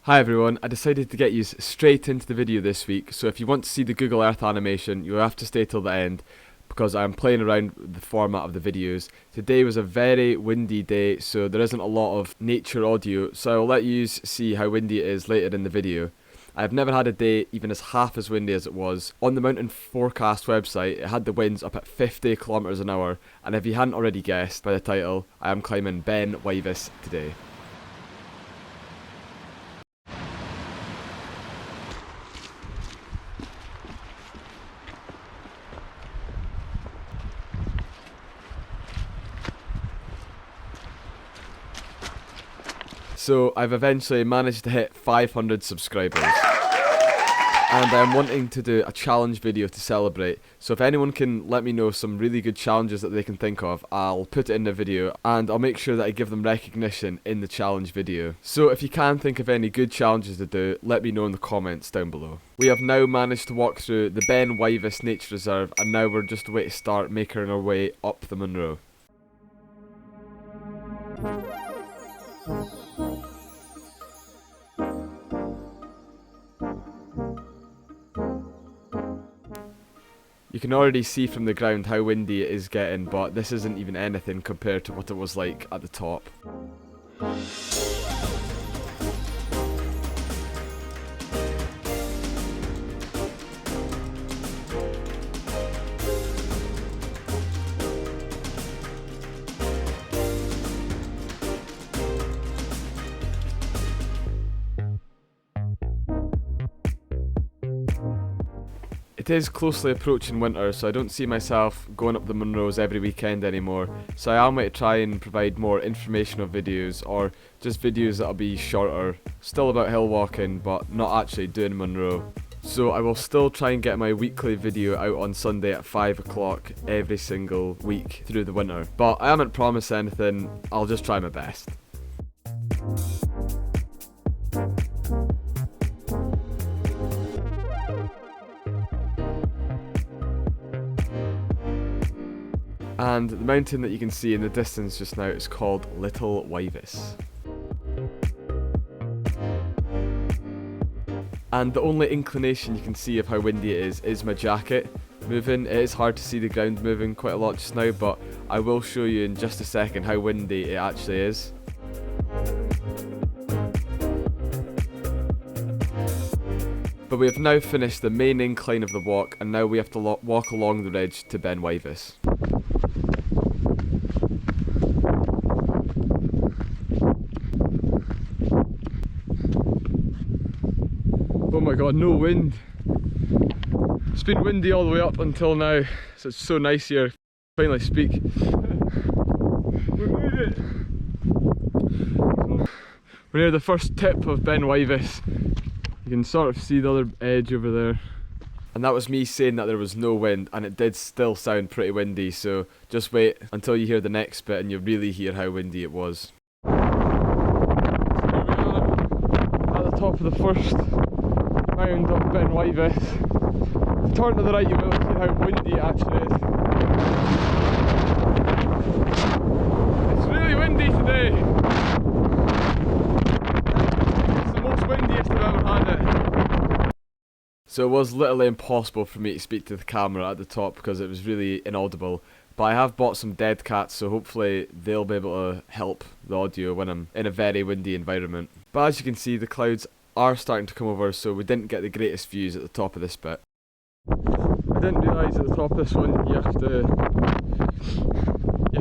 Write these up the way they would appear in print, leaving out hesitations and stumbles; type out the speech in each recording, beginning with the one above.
Hi everyone, I decided to get you straight into the video this week, so if you want to see the Google Earth animation, you'll have to stay till the end, because I'm playing around with the format of the videos. Today was a very windy day, so there isn't a lot of nature audio, so I'll let you see how windy it is later in the video. I've never had a day even as half as windy as it was. On the Mountain Forecast website, it had the winds up at 50 kilometers an hour, and if you hadn't already guessed by the title, I am climbing Ben Wyvis today. So I've eventually managed to hit 500 subscribers, and I'm wanting to do a challenge video to celebrate. So if anyone can let me know some really good challenges that they can think of, I'll put it in the video, and I'll make sure that I give them recognition in the challenge video. So if you can think of any good challenges to do, let me know in the comments down below. We have now managed to walk through the Ben Wyvis Nature Reserve, and now we're just away to start making our way up the Munro. You can already see from the ground how windy it is getting, but this isn't even anything compared to what it was like at the top. It is closely approaching winter, so I don't see myself going up the Munros every weekend anymore, so I might try and provide more informational videos, or just videos that'll be shorter, still about hill walking, but not actually doing Munro. So I will still try and get my weekly video out on Sunday at 5 o'clock every single week through the winter, but I haven't promised anything. I'll just try my best. And the mountain that you can see in the distance just now is called Little Wyvis. And the only inclination you can see of how windy it is my jacket moving. It is hard to see the ground moving quite a lot just now, but I will show you in just a second how windy it actually is. But we have now finished the main incline of the walk, and now we have to walk along the ridge to Ben Wyvis. Oh my god, no wind. It's been windy all the way up until now, so it's so nice here. Finally speak. We made it! We're near the first tip of Ben Wyvis. You can sort of see the other edge over there. And that was me saying that there was no wind, and it did still sound pretty windy, so just wait until you hear the next bit and you'll really hear how windy it was. So here we are, at the top of the first mound of Ben Wyvis. If you turn to the right, you'll be able to see how windy it actually is. It's really windy today. It's the most windiest I've ever had it. So it was literally impossible for me to speak to the camera at the top because it was really inaudible. But I have bought some dead cats, so hopefully they'll be able to help the audio when I'm in a very windy environment. But as you can see, the clouds are starting to come over, so we didn't get the greatest views at the top of this bit. I didn't realise at the top of this one you have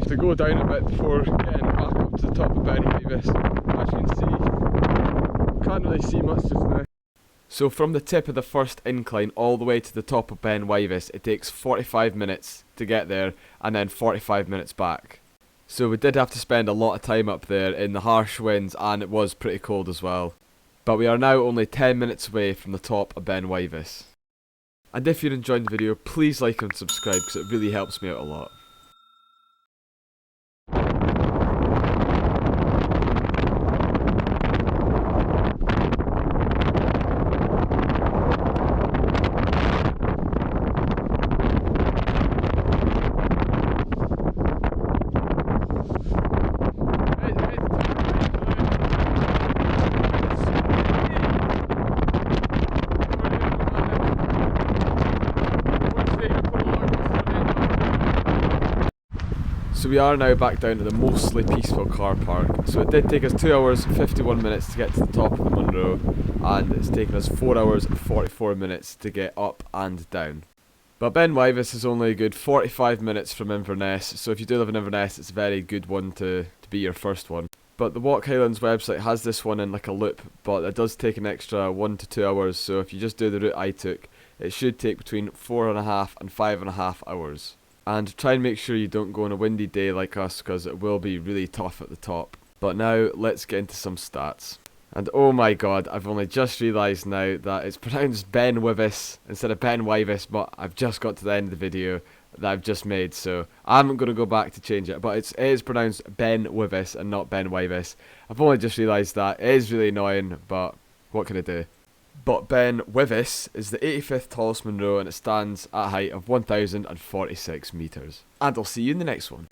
to go down a bit before getting back up to the top of Ben Wyvis. As you can see, can't really see much just now. So from the tip of the first incline all the way to the top of Ben Wyvis, it takes 45 minutes to get there and then 45 minutes back. So we did have to spend a lot of time up there in the harsh winds, and it was pretty cold as well. But we are now only 10 minutes away from the top of Ben Wyvis. And if you're enjoying the video, please like and subscribe because it really helps me out a lot. So we are now back down to the mostly peaceful car park. So it did take us 2 hours 51 minutes to get to the top of the Munro, and it's taken us 4 hours 44 minutes to get up and down. But Ben Wyvis is only a good 45 minutes from Inverness, so if you do live in Inverness, it's a very good one to be your first one. But the Walk Highlands website has this one in like a loop, but it does take an extra 1 to 2 hours, so if you just do the route I took, it should take between 4.5 and 5.5 hours. And try and make sure you don't go on a windy day like us, because it will be really tough at the top. But now, let's get into some stats. And oh my god, I've only just realised now that it's pronounced Ben Wyvis instead of Ben Wyvis, but I've just got to the end of the video that I've just made, so I'm going to go back to change it. But it is pronounced Ben Wyvis and not Ben Wyvis. I've only just realised that. It is really annoying, but what can I do? But Ben Wyvis is the 85th tallest Munro, and it stands at a height of 1,046 metres. And I'll see you in the next one.